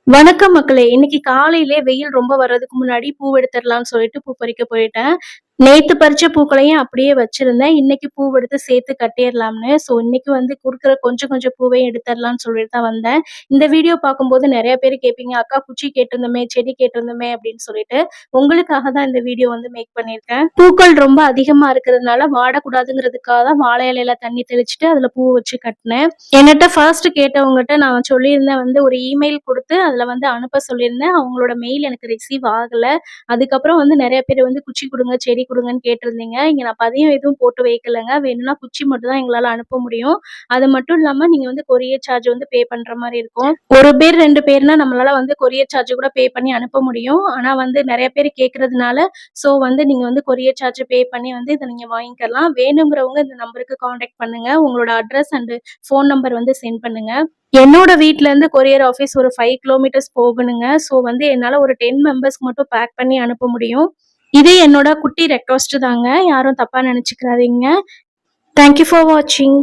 வணக்கம் மக்களே! இன்னைக்கு காலையிலே வெயில் ரொம்ப வர்றதுக்கு முன்னாடி பூ எடுத்துறலாம்னு சொல்லிட்டு பூ பறிக்க போயிட்டேன். நேத்து பறிச்ச பூக்களையும் அப்படியே வச்சிருந்தேன். இன்னைக்கு பூவெடுத்து சேர்த்து கட்டிறலாம்னு. இன்னைக்கு வந்து குடுக்குற கொஞ்சம் கொஞ்சம் பூவையும் எடுத்துறலாம்னு சொல்லிட்டு தான் வந்தேன். இந்த வீடியோ பார்க்கும்போது நெறைய பேர் கேட்பீங்க, "அக்கா குச்சி கேட்டிருந்தோமே, செடி கேட்டிருந்தோமே" அப்படின்னு சொல்லிட்டு. உங்களுக்காக தான் இந்த வீடியோ வந்து மேக் பண்ணியிருக்கேன். பூக்கள் ரொம்ப அதிகமா இருக்கிறதுனால வாடக்கூடாதுங்கிறதுக்காக தான் வாழை இலையில தண்ணி தெளிச்சுட்டு அதுல பூ வச்சு கட்டினேன். என்னட்ட ஃபர்ஸ்ட் கேட்டவங்கட்ட நான் சொல்லியிருந்தேன் வந்து ஒரு இமெயில் குடுத்து அதுல வந்து அனுப்ப சொல்லியிருந்தேன். அவங்களோட மெயில் எனக்கு ரிசீவ் ஆகல. அதுக்கப்புறம் வந்து நெறைய பேர் வந்து குச்சி குடுங்க, செடி குடுங்கன்னு கேட்டிருந்தீங்க. இங்க நான் பதியம் எதுவும் போட்டு வைக்கலங்க. வேணும்னா குச்சி மட்டும் தான் எங்களால அனுப்ப முடியும். அது மட்டும் இல்லாம நீங்க வந்து கொரியர் சார்ஜ் வந்து பே பண்ற மாரி இருக்கும். 1 பேர் 2 பேர்னா நம்மளால வந்து கொரியர் சார்ஜ் கூட பே பண்ணி அனுப்ப முடியும். ஆனா வந்து நெறைய பேர் கேட்கறதுனால, வந்து நீங்க வந்து கொரியர் சார்ஜ் பே பண்ணி வந்து இத நீங்க வாங்கிக்கலாம். வேணுங்கிறவங்க இந்த நம்பருக்கு கான்டாக்ட் பண்ணுங்க. உங்களோட அட்ரஸ் அண்ட் ஃபோன் நம்பர் வந்து சென்ட் பண்ணுங்க. என்னோட வீட்ல இருந்து கொரியர் ஆஃபீஸ் ஒரு 5 கிலோமீட்டர்ஸ் போகணுங்க. வந்து என்னால ஒரு 10 மெம்பர்ஸ்க்கு மட்டும் பேக் பண்ணி அனுப்ப முடியும். இது என்னோட குட்டி ரெக்வெஸ்ட் தாங்க. யாரும் தப்பா நெனச்சுக்கிறாதீங்க. தேங்க் யூ ஃபார் வாட்சிங்.